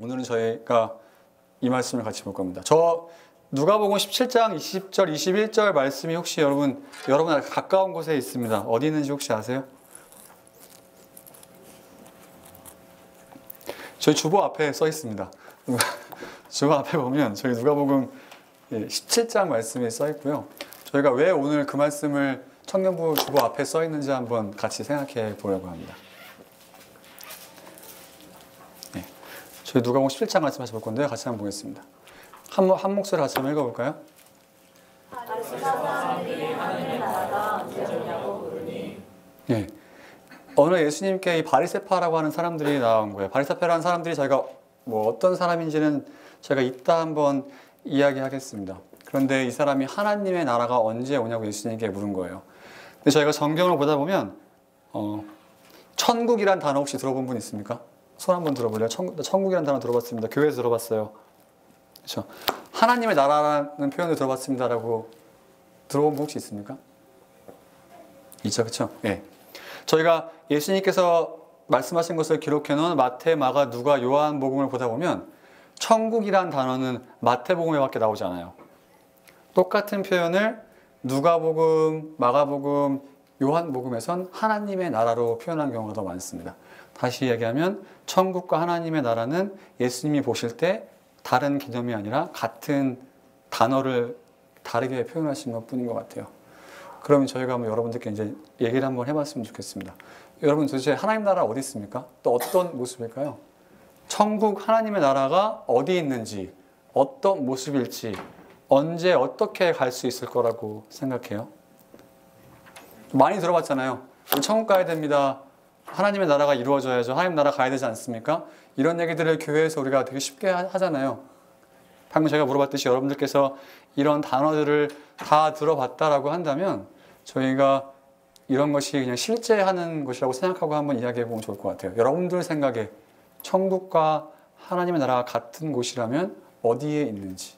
오늘은 저희가 이 말씀을 같이 볼 겁니다. 저 누가복음 17장 20절, 21절 말씀이 혹시 여러분 가까운 곳에 있습니다. 어디 있는지 혹시 아세요? 저희 주보 앞에 써 있습니다. 주보 앞에 보면 저희 누가복음 17장 말씀이 써 있고요. 저희가 왜 오늘 그 말씀을 청년부 주보 앞에 써 있는지 한번 같이 생각해 보려고 합니다. 저희 누가복음 17장 말씀 같이 볼 건데요. 같이 한번 보겠습니다. 한 목소리 같이 한번 읽어볼까요? 예. 어느 예수님께 이 바리새파라고 하는 사람들이 나온 거예요. 바리새파라는 사람들이 저희가 뭐 어떤 사람인지는 저희가 이따 한번 이야기하겠습니다. 그런데 이 사람이 하나님의 나라가 언제 오냐고 예수님께 물은 거예요. 근데 저희가 성경을 보다 보면 천국이란 단어 혹시 들어본 분 있습니까? 손 한번 들어볼래요? 천국이라는 단어 들어봤습니다. 교회에서 들어봤어요. 그렇죠? 하나님의 나라라는 표현을 들어봤습니다라고 들어본 분 혹시 있습니까? 있죠, 그렇죠? 예. 저희가 예수님께서 말씀하신 것을 기록해놓은 마태, 마가, 누가, 요한복음을 보다 보면 천국이란 단어는 마태복음에밖에 나오지 않아요. 똑같은 표현을 누가복음, 마가복음, 요한복음에선 하나님의 나라로 표현한 경우가 더 많습니다. 다시 얘기하면 천국과 하나님의 나라는 예수님이 보실 때 다른 개념이 아니라 같은 단어를 다르게 표현하신 것뿐인 것 같아요. 그러면 저희가 한번 여러분들께 이제 얘기를 한번 해봤으면 좋겠습니다. 여러분 도대체 하나님 나라 어디 있습니까? 또 어떤 모습일까요? 천국 하나님의 나라가 어디 있는지, 어떤 모습일지, 언제 어떻게 갈 수 있을 거라고 생각해요? 많이 들어봤잖아요. 천국 가야 됩니다. 하나님의 나라가 이루어져야죠. 하나님 나라 가야 되지 않습니까? 이런 얘기들을 교회에서 우리가 되게 쉽게 하잖아요. 방금 제가 물어봤듯이 여러분들께서 이런 단어들을 다 들어봤다라고 한다면 저희가 이런 것이 그냥 실제 하는 것이라고 생각하고 한번 이야기해 보면 좋을 것 같아요. 여러분들 생각에 천국과 하나님의 나라가 같은 곳이라면 어디에 있는지,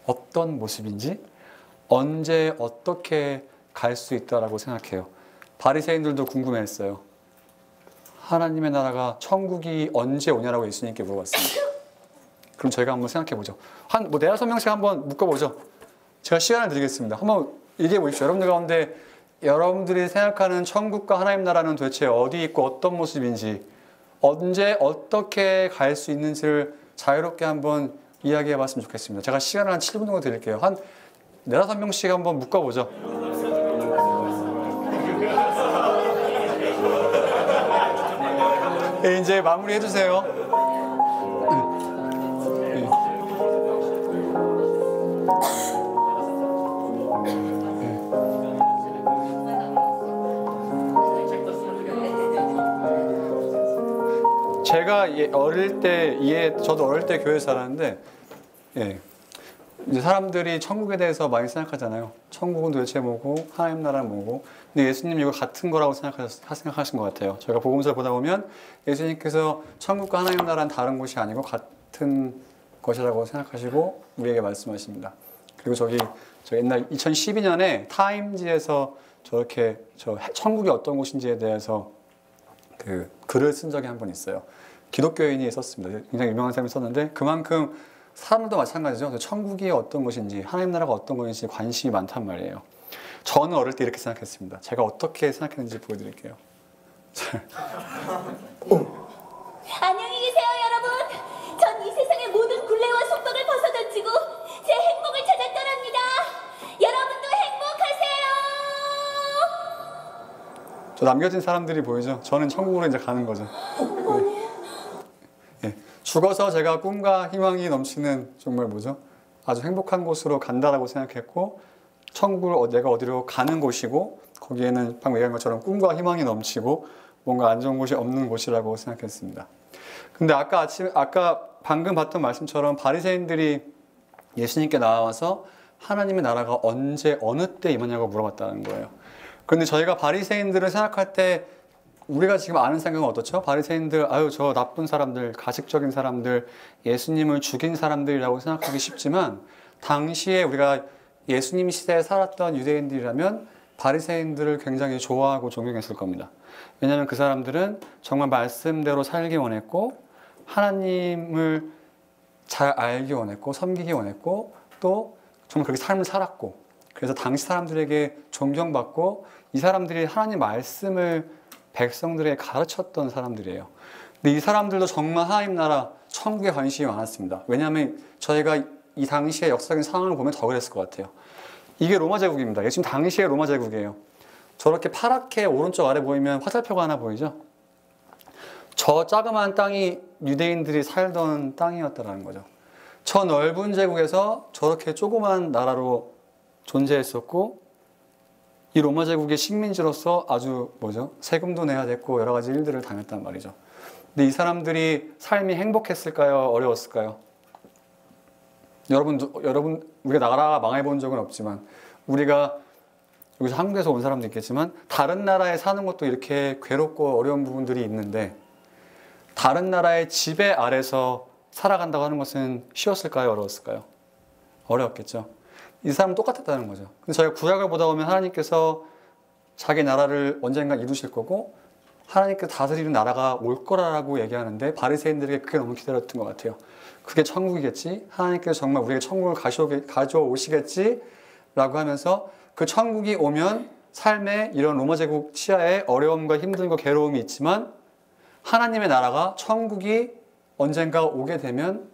어떤 모습인지, 언제 어떻게 갈 수 있다라고 생각해요. 바리새인들도 궁금해했어요. 하나님의 나라가 천국이 언제 오냐라고 예수님께 물어봤습니다. 그럼 저희가 한번 생각해 보죠. 뭐 대여섯 명씩 한번 묶어보죠. 제가 시간을 드리겠습니다. 한번 얘기해 보십시오. 여러분들 가운데 여러분들이 생각하는 천국과 하나님 나라는 도대체 어디 있고 어떤 모습인지, 언제 어떻게 갈 수 있는지를 자유롭게 한번 이야기해 봤으면 좋겠습니다. 제가 시간을 한 7분 정도 드릴게요. 한 네다섯 명씩 한번 묶어보죠. 네, 이제 마무리 해주세요. 제가 저도 어릴 때 교회에 살았는데, 이제 사람들이 천국에 대해서 많이 생각하잖아요. 천국은 도대체 뭐고, 하나님 나라는 뭐고. 근데 예수님 이거 같은 거라고 생각하신 것 같아요. 저희가 복음서를 보다 보면 예수님께서 천국과 하나님 나라는 다른 곳이 아니고 같은 것이라고 생각하시고 우리에게 말씀하십니다. 그리고 저 옛날 2012년에 타임지에서 천국이 어떤 곳인지에 대해서 그 글을 쓴 적이 한 번 있어요. 기독교인이 썼습니다. 굉장히 유명한 사람이 썼는데 그만큼 사람도 마찬가지죠. 천국이 어떤 곳인지 하나님 나라가 어떤 곳인지 관심이 많단 말이에요. 저는 어릴 때 이렇게 생각했습니다. 제가 어떻게 생각했는지 보여드릴게요. 안녕히 계세요, 여러분. 전 이 세상의 모든 굴레와 속박을 벗어던지고 제 행복을 찾아 떠납니다. 여러분도 행복하세요. 저 남겨진 사람들이 보이죠? 저는 천국으로 이제 가는 거죠. 죽어서 제가 꿈과 희망이 넘치는 정말 아주 행복한 곳으로 간다라고 생각했고 천국을 내가 어디로 가는 곳이고 거기에는 방금 얘기한 것처럼 꿈과 희망이 넘치고 뭔가 안 좋은 곳이 없는 곳이라고 생각했습니다. 근데 아까 방금 봤던 말씀처럼 바리새인들이 예수님께 나와서 하나님의 나라가 언제 어느 때 임하냐고 물어봤다는 거예요. 그런데 저희가 바리새인들을 생각할 때 우리가 지금 아는 생각은 어떻죠? 바리새인들, 저 나쁜 사람들, 가식적인 사람들, 예수님을 죽인 사람들이라고 생각하기 쉽지만 당시에 우리가 예수님 시대에 살았던 유대인들이라면 바리새인들을 굉장히 좋아하고 존경했을 겁니다. 왜냐하면 그 사람들은 정말 말씀대로 살기 원했고 하나님을 잘 알기 원했고 섬기기 원했고 또 정말 그렇게 삶을 살았고 그래서 당시 사람들에게 존경받고 이 사람들이 하나님 말씀을 백성들에게 가르쳤던 사람들이에요. 근데 이 사람들도 정말 하나님 나라 천국에 관심이 많았습니다. 왜냐하면 저희가 이 당시의 역사적인 상황을 보면 더 그랬을 것 같아요. 이게 로마 제국입니다. 이게 지금 당시의 로마 제국이에요. 저렇게 파랗게 오른쪽 아래 보이면 화살표가 하나 보이죠? 저 자그마한 땅이 유대인들이 살던 땅이었다는 거죠. 저 넓은 제국에서 저렇게 조그만 나라로 존재했었고 이 로마 제국의 식민지로서 아주 세금도 내야 됐고 여러 가지 일들을 당했단 말이죠. 근데 이 사람들이 삶이 행복했을까요? 어려웠을까요? 여러분 우리가 나라가 망해본 적은 없지만 우리가 여기서 한국에서 온 사람도 있겠지만 다른 나라에 사는 것도 이렇게 괴롭고 어려운 부분들이 있는데 다른 나라의 지배 아래서 살아간다고 하는 것은 쉬웠을까요? 어려웠을까요? 어려웠겠죠. 이 사람은 똑같았다는 거죠. 근데 저희가 구약을 보다 보면 하나님께서 자기 나라를 언젠가 이루실 거고 하나님께서 다스리는 나라가 올 거라고 얘기하는데 바리새인들에게 그게 너무 기다렸던 것 같아요. 그게 천국이겠지? 하나님께서 정말 우리에게 천국을 가져오시겠지? 라고 하면서 그 천국이 오면 삶에 이런 로마 제국 치하에 어려움과 힘듦과 괴로움이 있지만 하나님의 나라가 천국이 언젠가 오게 되면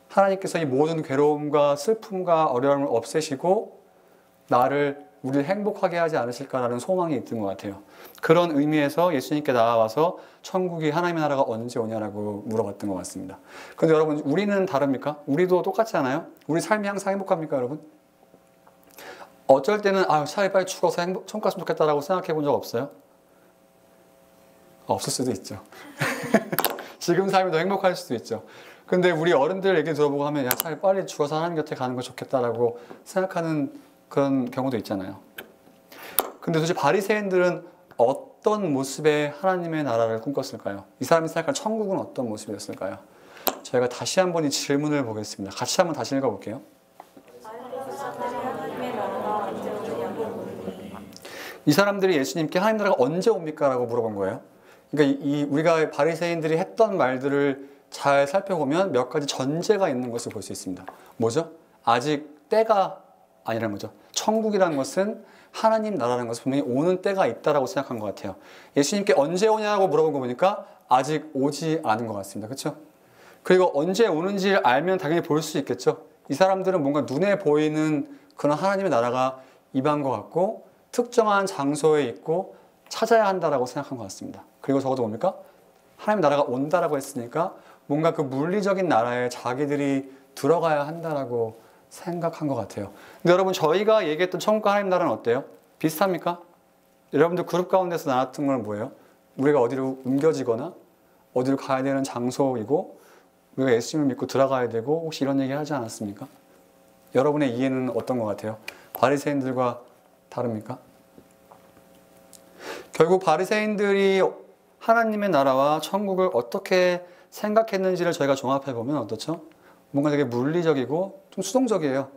하나님께서 이 모든 괴로움과 슬픔과 어려움을 없애시고 우리를 행복하게 하지 않으실까라는 소망이 있던 것 같아요. 그런 의미에서 예수님께 나와서 천국이 하나님의 나라가 언제 오냐라고 물어봤던 것 같습니다. 그런데 여러분 우리는 다릅니까? 우리도 똑같지 않아요? 우리 삶이 항상 행복합니까 여러분? 어쩔 때는 차라리 빨리 죽어서 천국 갔으면 좋겠다라고 생각해 본 적 없어요? 없을 수도 있죠. 지금 삶이 더 행복할 수도 있죠. 근데 우리 어른들 얘기 들어보고 하면 차라리 빨리 죽어서 하나님 곁에 가는 거 좋겠다라고 생각하는 그런 경우도 있잖아요. 근데 도대체 바리새인들은 어떤 모습의 하나님의 나라를 꿈꿨을까요? 이 사람이 생각할 천국은 어떤 모습이었을까요? 저희가 다시 한번 이 질문을 보겠습니다. 같이 한번 다시 읽어볼게요. 이 사람들이 예수님께 하나님 나라가 언제 옵니까? 라고 물어본 거예요. 그러니까 우리가 바리새인들이 했던 말들을 잘 살펴보면 몇 가지 전제가 있는 것을 볼 수 있습니다. 뭐죠? 아직 때가 아니라는 거죠. 천국이라는 것은 하나님 나라라는 것은 분명히 오는 때가 있다라고 생각한 것 같아요. 예수님께 언제 오냐고 물어본 거 보니까 아직 오지 않은 것 같습니다. 그렇죠? 그리고 언제 오는지 알면 당연히 볼 수 있겠죠. 이 사람들은 뭔가 눈에 보이는 그런 하나님의 나라가 임한 것 같고 특정한 장소에 있고 찾아야 한다라고 생각한 것 같습니다. 그리고 적어도 뭡니까? 하나님의 나라가 온다라고 했으니까 뭔가 그 물리적인 나라에 자기들이 들어가야 한다라고 생각한 것 같아요. 근데 여러분 저희가 얘기했던 천국과 하나님 나라는 어때요? 비슷합니까? 여러분들 그룹 가운데서 나눴던 건 뭐예요? 우리가 어디로 옮겨지거나 어디로 가야 되는 장소이고 우리가 예수님을 믿고 들어가야 되고 혹시 이런 얘기 하지 않았습니까? 여러분의 이해는 어떤 것 같아요? 바리새인들과 다릅니까? 결국 바리새인들이 하나님의 나라와 천국을 어떻게 생각했는지를 저희가 종합해보면 어떻죠? 뭔가 되게 물리적이고 좀 수동적이에요.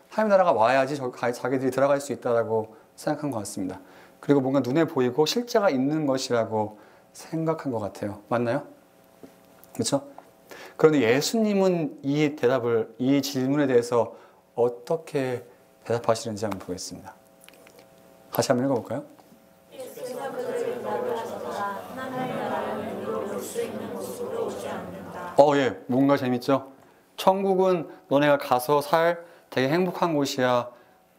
하나님 나라가 와야지 자기들이 들어갈 수 있다고 생각한 것 같습니다. 그리고 뭔가 눈에 보이고 실제가 있는 것이라고 생각한 것 같아요. 맞나요? 그렇죠? 그런데 예수님은 이 질문에 대해서 어떻게 대답하시는지 한번 보겠습니다. 같이 한번 읽어볼까요? 예, 뭔가 재밌죠? 천국은 너네가 가서 살 되게 행복한 곳이야.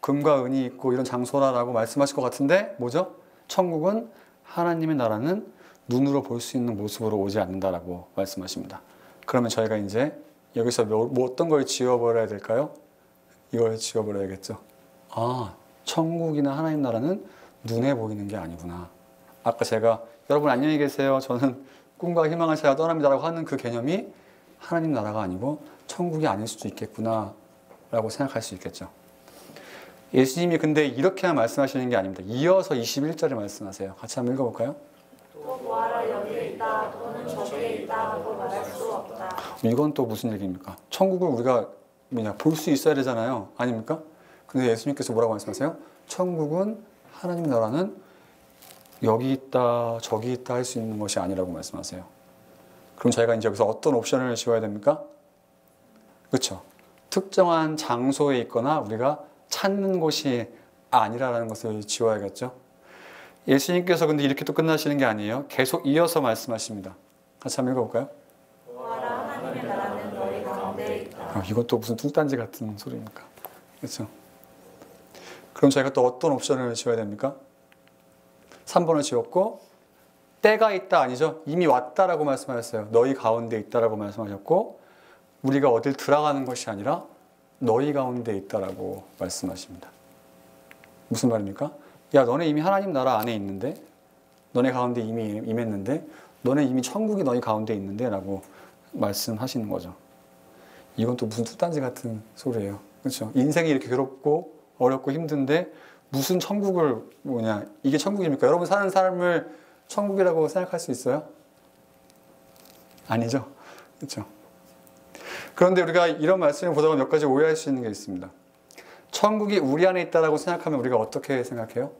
금과 은이 있고 이런 장소라라고 말씀하실 것 같은데 뭐죠? 천국은 하나님의 나라는 눈으로 볼 수 있는 모습으로 오지 않는다라고 말씀하십니다. 그러면 저희가 이제 여기서 어떤 걸 지워버려야 될까요? 이걸 지워버려야겠죠. 천국이나 하나님 나라는 눈에 보이는 게 아니구나. 아까 제가 여러분 안녕히 계세요. 저는 꿈과 희망을 찾아 떠납니다라고 하는 그 개념이 하나님 나라가 아니고 천국이 아닐 수도 있겠구나 라고 생각할 수 있겠죠. 예수님이 근데 이렇게만 말씀하시는 게 아닙니다. 이어서 21절에 말씀하세요. 같이 한번 읽어볼까요? 또 뭐하라 여기에 있다 또는 저기에 있다 하고 말할 수 없다. 이건 또 무슨 얘기입니까? 천국을 우리가 볼 수 있어야 되잖아요. 아닙니까? 근데 예수님께서 뭐라고 말씀하세요? 천국은 하나님 나라는 여기 있다 저기 있다 할 수 있는 것이 아니라고 말씀하세요. 그럼 저희가 이제 여기서 어떤 옵션을 지워야 됩니까? 그렇죠. 특정한 장소에 있거나 우리가 찾는 곳이 아니라는 것을 지워야겠죠. 예수님께서 근데 이렇게 또 끝나시는 게 아니에요. 계속 이어서 말씀하십니다. 같이 한번 읽어볼까요? 보아라 하나님의 나라는 너희 가운데 있다. 이것도 무슨 뚱딴지 같은 소리입니까? 그렇죠. 그럼 저희가 또 어떤 옵션을 지워야 됩니까? 3번을 지웠고 때가 있다 아니죠? 이미 왔다라고 말씀하셨어요. 너희 가운데 있다라고 말씀하셨고 우리가 어딜 들어가는 것이 아니라 너희 가운데 있다라고 말씀하십니다. 무슨 말입니까? 야, 너네 이미 하나님 나라 안에 있는데, 너네 가운데 이미 임했는데, 너네 이미 천국이 너희 가운데 있는데 라고 말씀하시는 거죠. 이건 또 무슨 뚜딴지 같은 소리예요. 그렇죠? 인생이 이렇게 괴롭고 어렵고 힘든데 무슨 천국을 이게 천국입니까? 여러분 사는 삶을 천국이라고 생각할 수 있어요? 아니죠. 그렇죠? 그런데 우리가 이런 말씀을 보다가 몇 가지 오해할 수 있는 게 있습니다. 천국이 우리 안에 있다고 생각하면 우리가 어떻게 생각해요?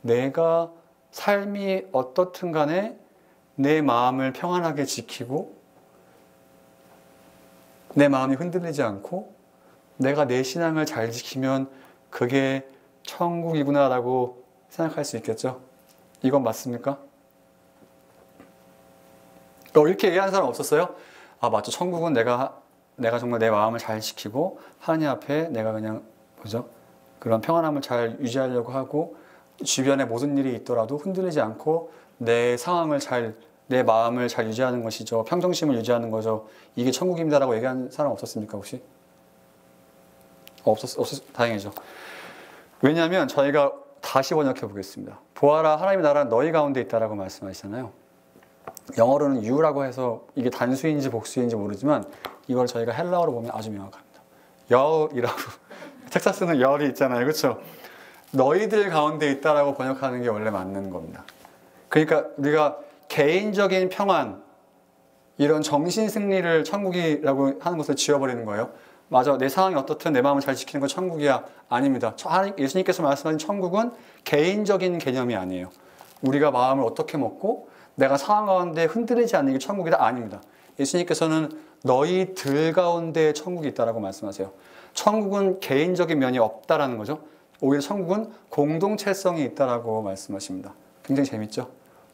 내가 삶이 어떻든 간에 내 마음을 평안하게 지키고 내 마음이 흔들리지 않고 내가 내 신앙을 잘 지키면 그게 천국이구나라고 생각할 수 있겠죠? 이건 맞습니까? 이렇게 얘기하는 사람 없었어요? 맞죠. 천국은 내가 정말 내 마음을 잘 지키고 하나님 앞에 내가 그냥 그런 평안함을 잘 유지하려고 하고 주변에 모든 일이 있더라도 흔들리지 않고 내 상황을 내 마음을 잘 유지하는 것이죠. 평정심을 유지하는 거죠. 이게 천국입니다라고 얘기하는 사람 없었습니까 혹시? 다행이죠. 왜냐하면 저희가 다시 번역해 보겠습니다. 보아라 하나님의 나라는 너희 가운데 있다라고 말씀하시잖아요. 영어로는 you라고 해서 이게 단수인지 복수인지 모르지만 이걸 저희가 헬라어로 보면 아주 명확합니다. 여이라고 텍사스는 열이 있잖아요. 그렇죠? 너희들 가운데 있다라고 번역하는 게 원래 맞는 겁니다. 그러니까 우리가 개인적인 평안 이런 정신 승리를 천국이라고 하는 것을 지워버리는 거예요. 맞아, 내 상황이 어떻든 내 마음을 잘 지키는 건 천국이야. 아닙니다. 예수님께서 말씀하신 천국은 개인적인 개념이 아니에요. 우리가 마음을 어떻게 먹고 내가 상황 가운데 흔들리지 않는 게 천국이다? 아닙니다. 예수님께서는 너희들 가운데 천국이 있다라고 말씀하세요. 천국은 개인적인 면이 없다라는 거죠. 오히려 천국은 공동체성이 있다라고 말씀하십니다. 굉장히 재밌죠?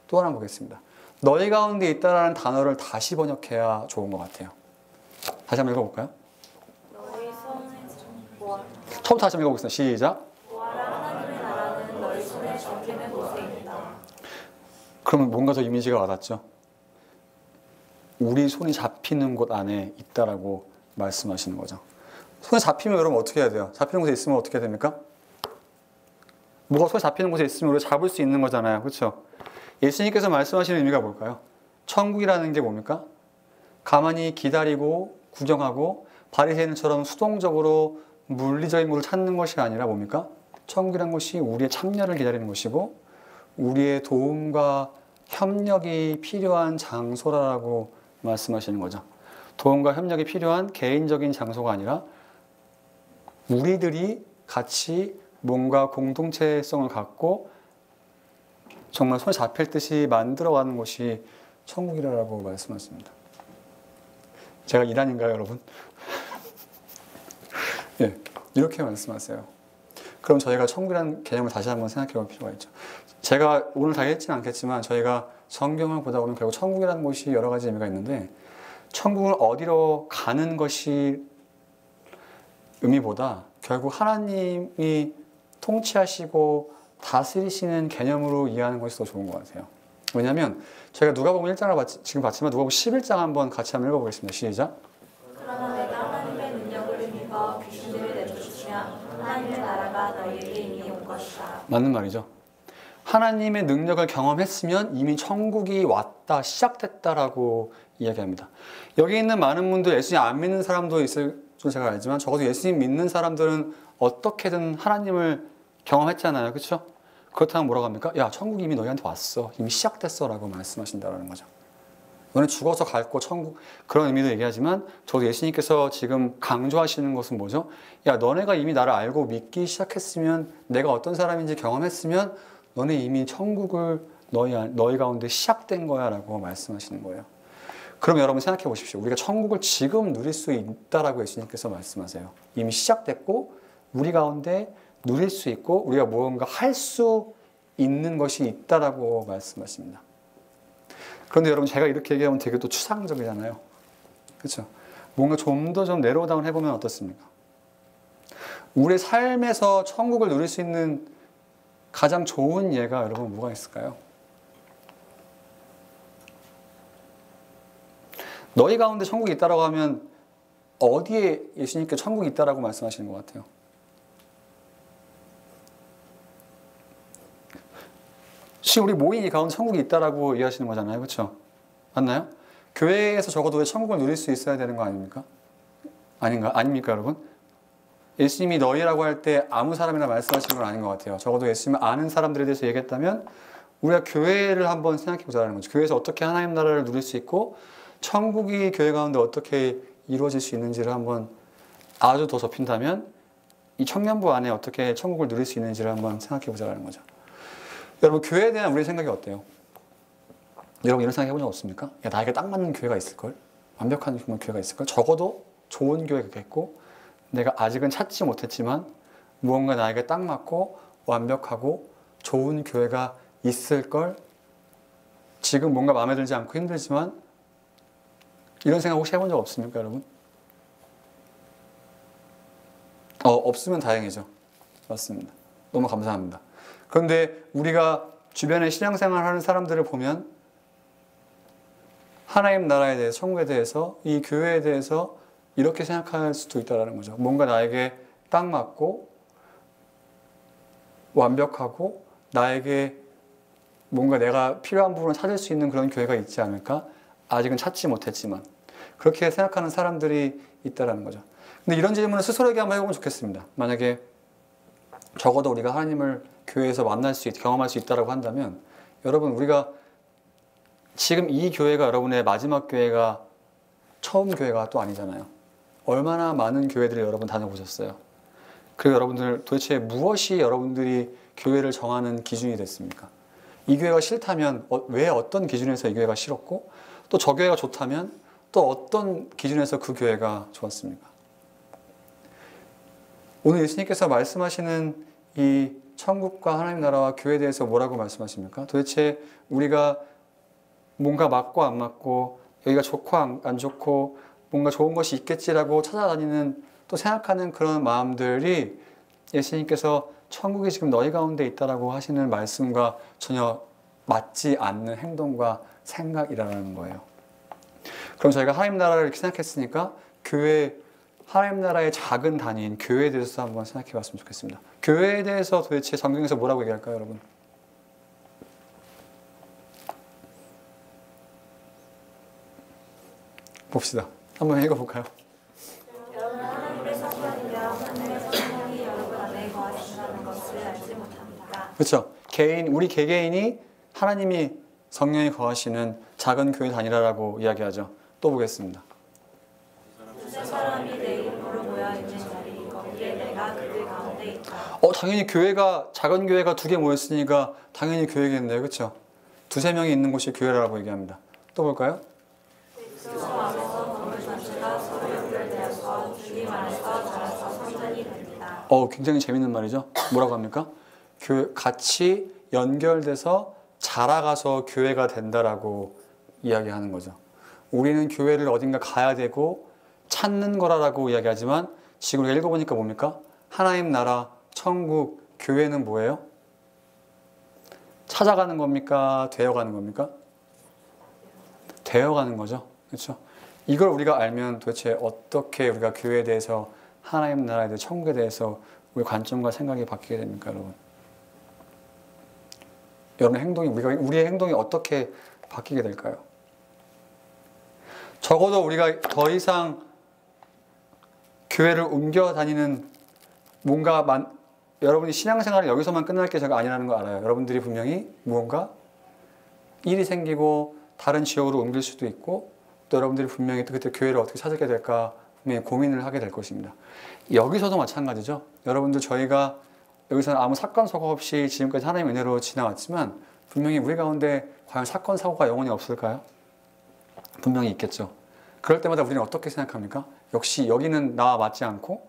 또 하나 보겠습니다. 너희 가운데 있다라는 단어를 다시 번역해야 좋은 것 같아요. 다시 한번 읽어볼까요? 너희 손에 보아라. 처음부터 다시 한번 읽어보겠습니다. 시작. 보아라 하나님의 나라는 너희 손에 적히는 곳에 있다. 그러면 뭔가 더 이미지가 와닿죠? 우리 손이 잡히는 곳 안에 있다라고 말씀하시는 거죠. 손에 잡히면 여러분 어떻게 해야 돼요? 잡히는 곳에 있으면 어떻게 됩니까? 뭐가 손에 잡히는 곳에 있으면 우리가 잡을 수 있는 거잖아요. 그렇죠? 예수님께서 말씀하시는 의미가 뭘까요? 천국이라는 게 뭡니까? 가만히 기다리고 구경하고 바리새인처럼 수동적으로 물리적인 것을 찾는 것이 아니라 뭡니까? 천국이라는 것이 우리의 참여를 기다리는 것이고 우리의 도움과 협력이 필요한 장소라고 말씀하시는 거죠. 도움과 협력이 필요한 개인적인 장소가 아니라 우리들이 같이 뭔가 공동체성을 갖고 정말 손에 잡힐 듯이 만들어가는 것이 천국이라고 말씀하십니다. 제가 이란인가요, 여러분? 예, 이렇게 말씀하세요. 그럼 저희가 천국이라는 개념을 다시 한번 생각해 볼 필요가 있죠. 제가 오늘 다 했지는 않겠지만 저희가 성경을 보다 보면 결국 천국이라는 것이 여러 가지 의미가 있는데 천국을 어디로 가는 것이 의미보다 결국 하나님이 통치하시고 다스리시는 개념으로 이해하는 것이 더 좋은 것 같아요. 왜냐하면 저희가 누가복음 1장을 지금 봤지만 누가복음 11장 한번 같이 한번 읽어보겠습니다. 시작. 그러나 내가 하나님의 능력을 힘입어 귀신들을 내쫓으면 하나님의 나라가 너희에게 이미 온 것이다. 맞는 말이죠. 하나님의 능력을 경험했으면 이미 천국이 왔다, 시작됐다라고 이야기합니다. 여기 있는 많은 분들 예수님 안 믿는 사람도 있을 줄 제가 알지만 적어도 예수님 믿는 사람들은 어떻게든 하나님을 경험했잖아요. 그렇죠? 그렇다면 뭐라고 합니까? 야, 천국이 이미 너희한테 왔어. 이미 시작됐어 라고 말씀하신다는 거죠. 너네 죽어서 갈 거 천국 그런 의미도 얘기하지만 저도 예수님께서 지금 강조하시는 것은 뭐죠? 야, 너네가 이미 나를 알고 믿기 시작했으면 내가 어떤 사람인지 경험했으면 너네 이미 천국을 너희 가운데 시작된 거야 라고 말씀하시는 거예요. 그럼 여러분 생각해 보십시오. 우리가 천국을 지금 누릴 수 있다라고 예수님께서 말씀하세요. 이미 시작됐고 우리 가운데 누릴 수 있고 우리가 무언가 할 수 있는 것이 있다라고 말씀하십니다. 그런데 여러분 제가 이렇게 얘기하면 되게 또 추상적이잖아요. 그렇죠? 뭔가 좀 더 좀 내로다운 해보면 어떻습니까? 우리의 삶에서 천국을 누릴 수 있는 가장 좋은 예가 여러분 뭐가 있을까요? 너희 가운데 천국이 있다라고 하면 어디에 예수님께 천국이 있다라고 말씀하시는 것 같아요? 지금 우리 모인 이 가운데 천국이 있다라고 이해하시는 거잖아요. 그렇죠? 맞나요? 교회에서 적어도 왜 천국을 누릴 수 있어야 되는 거 아닙니까? 아닙니까, 여러분? 예수님이 너희라고 할 때 아무 사람이나 말씀하시는 건 아닌 것 같아요. 적어도 예수님을 아는 사람들에 대해서 얘기했다면 우리가 교회를 한번 생각해 보자는 거죠. 교회에서 어떻게 하나님 나라를 누릴 수 있고 천국이 교회 가운데 어떻게 이루어질 수 있는지를 한번 아주 더 좁힌다면 이 청년부 안에 어떻게 천국을 누릴 수 있는지를 한번 생각해 보자는 거죠. 여러분 교회에 대한 우리의 생각이 어때요? 여러분 이런 생각 해본 적 없습니까? 야, 나에게 딱 맞는 교회가 있을걸? 완벽한 교회가 있을걸? 적어도 좋은 교회가 있겠고 내가 아직은 찾지 못했지만 무언가 나에게 딱 맞고 완벽하고 좋은 교회가 있을걸? 지금 뭔가 마음에 들지 않고 힘들지만 이런 생각 혹시 해본 적 없습니까, 여러분? 없으면 다행이죠. 맞습니다. 너무 감사합니다. 그런데 우리가 주변에 신앙생활 하는 사람들을 보면 하나님 나라에 대해서, 천국에 대해서, 이 교회에 대해서 이렇게 생각할 수도 있다는 거죠. 뭔가 나에게 딱 맞고 완벽하고 나에게 뭔가 내가 필요한 부분을 찾을 수 있는 그런 교회가 있지 않을까? 아직은 찾지 못했지만 그렇게 생각하는 사람들이 있다는 거죠. 근데 이런 질문을 스스로에게 한번 해보면 좋겠습니다. 만약에 적어도 우리가 하나님을 교회에서 만날 수 경험할 수 있다고 한다면 여러분 우리가 지금 이 교회가 여러분의 마지막 교회가 처음 교회가 또 아니잖아요. 얼마나 많은 교회들을 여러분 다녀보셨어요. 그리고 여러분들 도대체 무엇이 여러분들이 교회를 정하는 기준이 됐습니까? 이 교회가 싫다면 왜 어떤 기준에서 이 교회가 싫었고 또 저 교회가 좋다면 또 어떤 기준에서 그 교회가 좋았습니까? 오늘 예수님께서 말씀하시는 이 천국과 하나님 나라와 교회에 대해서 뭐라고 말씀하십니까? 도대체 우리가 뭔가 맞고 안 맞고 여기가 좋고 안 좋고 뭔가 좋은 것이 있겠지라고 찾아다니는 또 생각하는 그런 마음들이 예수님께서 천국이 지금 너희 가운데 있다라고 하시는 말씀과 전혀 맞지 않는 행동과 생각이라는 거예요. 그럼 저희가 하나님 나라를 이렇게 생각했으니까 교회, 하나님 나라의 작은 단위인 교회에 대해서 한번 생각해 봤으면 좋겠습니다. 교회에 대해서 도대체 성경에서 뭐라고 얘기할까요, 여러분? 봅시다. 한번 읽어볼까요? 여러분 하나님의 성령이며 하나님의 성령이 여러분 안에 거하신다는 것을 알지 못합니까? 그렇죠. 우리 개개인이 하나님이 성령이 거하시는 작은 교회 단위라고 이야기하죠. 또 보겠습니다. 두세 사람이 내 이름으로 모여 있는 자리 거기에 내가 그들 가운데 있다. 당연히 작은 교회가 2개 모였으니까 당연히 교회겠네요. 그렇죠? 2-3명이 있는 곳이 교회라고 얘기합니다. 또 볼까요? 그리스도 안에서 건물 전체가 서로 연결되어서 주님 안에서 자라서 성전이 됩니다. 굉장히 재밌는 말이죠. 뭐라고 합니까? 같이 연결돼서 자라가서 교회가 된다라고 이야기하는 거죠. 우리는 교회를 어딘가 가야 되고 찾는 거라고 이야기하지만 지금 우리가 읽어보니까 뭡니까? 하나님 나라, 천국, 교회는 뭐예요? 찾아가는 겁니까? 되어가는 겁니까? 되어가는 거죠. 그렇죠? 이걸 우리가 알면 도대체 어떻게 우리가 교회에 대해서 하나님 나라에 대해 천국에 대해서 우리 관점과 생각이 바뀌게 됩니까, 여러분? 여러분의 행동이 우리의 행동이 어떻게 바뀌게 될까요? 적어도 우리가 더 이상 교회를 옮겨 다니는 뭔가 여러분이 신앙생활이 여기서만 끝날 게 제가 아니라는 거 알아요. 여러분들이 분명히 무언가 일이 생기고 다른 지역으로 옮길 수도 있고 또 여러분들이 분명히 또 그때 교회를 어떻게 찾게 될까 고민을 하게 될 것입니다. 여기서도 마찬가지죠. 여러분들 저희가 여기서는 아무 사건 사고 없이 지금까지 하나님의 은혜로 지나왔지만 분명히 우리 가운데 과연 사건, 사고가 영원히 없을까요? 분명히 있겠죠. 그럴 때마다 우리는 어떻게 생각합니까? 역시 여기는 나와 맞지 않고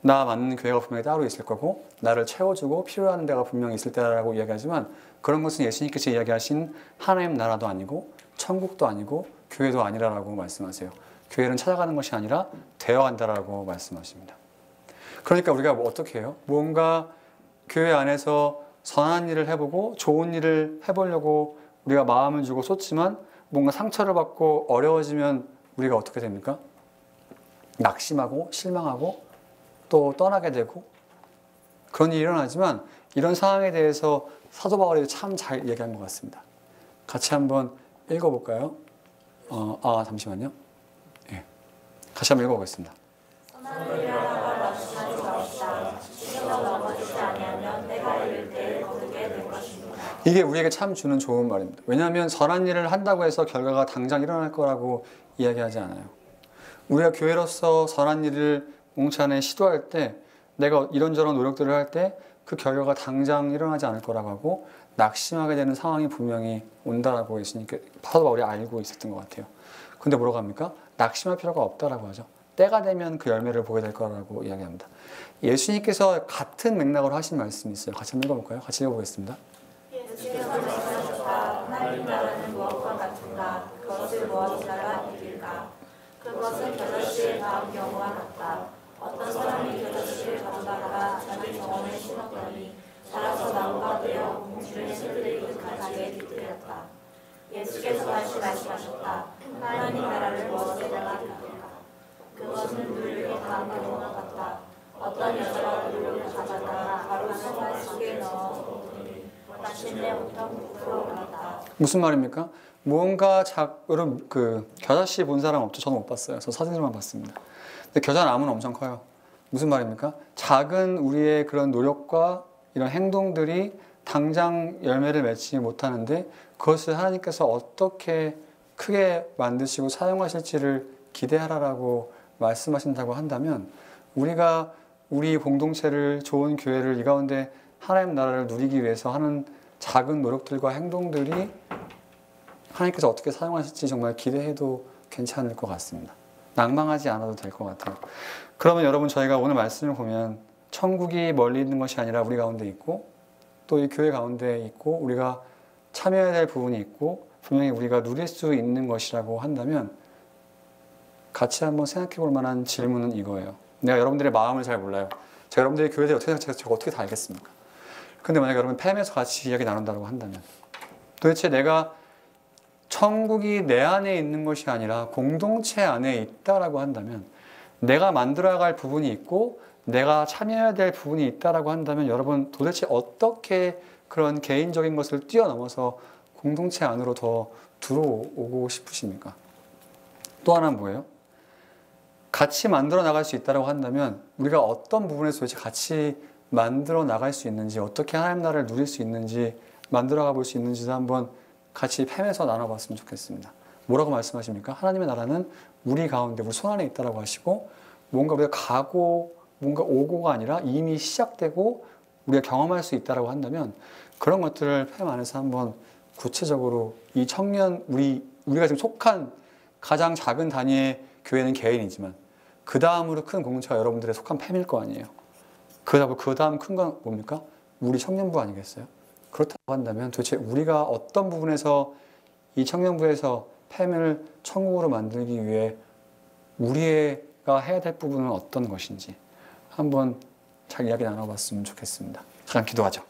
나와 맞는 교회가 분명히 따로 있을 거고 나를 채워주고 필요한 데가 분명히 있을 때라고 이야기하지만 그런 것은 예수님께서 이야기하신 하나님 나라도 아니고 천국도 아니고 교회도 아니라고 말씀하세요. 교회는 찾아가는 것이 아니라 되어간다라고 말씀하십니다. 그러니까 우리가 어떻게 해요? 뭔가 교회 안에서 선한 일을 해보고 좋은 일을 해보려고 우리가 마음을 주고 쏟지만 뭔가 상처를 받고 어려워지면 우리가 어떻게 됩니까? 낙심하고 실망하고 또 떠나게 되고 그런 일이 일어나지만 이런 상황에 대해서 사도 바울이 참 잘 얘기한 것 같습니다. 같이 한번 읽어볼까요? 잠시만요. 예. 같이 한번 읽어보겠습니다. 선한 일을 하다가 낙심하지 마시다. 지금 넘어지지 아니하면 때가 이를 때 거두게 될 것입니다. 이게 우리에게 참 주는 좋은 말입니다. 왜냐하면 선한 일을 한다고 해서 결과가 당장 일어날 거라고 이야기하지 않아요. 우리가 교회로서 선한 일을 몽찬에 시도할 때 내가 이런저런 노력들을 할 때 그 결과가 당장 일어나지 않을 거라고 하고 낙심하게 되는 상황이 분명히 온다라고 예수님께 사도 바울이 알고 있었던 것 같아요. 근데 뭐라고 합니까? 낙심할 필요가 없다라고 하죠. 때가 되면 그 열매를 보게 될 거라고 이야기합니다. 예수님께서 같은 맥락으로 하신 말씀이 있어요. 같이 한번 읽어볼까요? 같이 읽어보겠습니다. 예수께서 말씀하셨다. 하나님 나라는 무엇과 같은가? 그것을 무엇이라가 이길까? 그것은 겨자씨의 다음 경우와 같다. 어떤 사람이 겨자씨를 가져다가 자기 정원에 심었더니 자라서 나무가 되어 공중에 새들이 가지에 깃들였다. 예수께서 다시 말씀하셨다. 하나님 나라를 무엇에다가 이길까? 그것은 물에 다음 경우와 같다. 어떤 여자가 물을 가져다가 바로 성말 속에 넣어 마침내 온통 부풀어 올랐다. 무슨 말입니까? 무언가 여러분 겨자씨 본 사람 없죠? 저는 못 봤어요. 저 사진으로만 봤습니다. 근데 겨자 나무는 엄청 커요. 무슨 말입니까? 작은 우리의 그런 노력과 이런 행동들이 당장 열매를 맺지 못하는데 그것을 하나님께서 어떻게 크게 만드시고 사용하실지를 기대하라라고 말씀하신다고 한다면 우리가 우리 공동체를 좋은 교회를 이 가운데 하나님 나라를 누리기 위해서 하는 작은 노력들과 행동들이 하나님께서 어떻게 사용하실지 정말 기대해도 괜찮을 것 같습니다. 낭망하지 않아도 될 것 같아요. 그러면 여러분 저희가 오늘 말씀을 보면 천국이 멀리 있는 것이 아니라 우리 가운데 있고 또 이 교회 가운데 있고 우리가 참여해야 될 부분이 있고 분명히 우리가 누릴 수 있는 것이라고 한다면 같이 한번 생각해 볼 만한 질문은 이거예요. 내가 여러분들의 마음을 잘 몰라요. 제가 여러분들의 교회에 대해 어떻게 생각할지 제가 어떻게 다 알겠습니까? 근데 만약에 여러분 팸에서 같이 이야기 나눈다고 한다면 도대체 내가 천국이 내 안에 있는 것이 아니라 공동체 안에 있다라고 한다면 내가 만들어갈 부분이 있고 내가 참여해야 될 부분이 있다라고 한다면 여러분 도대체 어떻게 그런 개인적인 것을 뛰어넘어서 공동체 안으로 더 들어오고 싶으십니까? 또 하나는 뭐예요? 같이 만들어 나갈 수 있다고 한다면 우리가 어떤 부분에서 도대체 같이 만들어 나갈 수 있는지 어떻게 하나님 나라를 누릴 수 있는지 만들어 가볼 수 있는지도 한번 같이 팸에서 나눠봤으면 좋겠습니다. 뭐라고 말씀하십니까? 하나님의 나라는 우리 가운데 우리 손 안에 있다라고 하시고 뭔가 우리가 가고 뭔가 오고가 아니라 이미 시작되고 우리가 경험할 수 있다라고 한다면 그런 것들을 팸 안에서 한번 구체적으로 이 청년 우리가 지금 속한 가장 작은 단위의 교회는 개인이지만 그 다음으로 큰 공동체가 여러분들의 속한 팸일 거 아니에요. 그 다음 큰 건 뭡니까? 우리 청년부 아니겠어요? 그렇다고 한다면 도대체 우리가 어떤 부분에서 이 청년부에서 팸을 천국으로 만들기 위해 우리가 해야 될 부분은 어떤 것인지 한번 잘 이야기 나눠봤으면 좋겠습니다. 잠깐 기도하죠.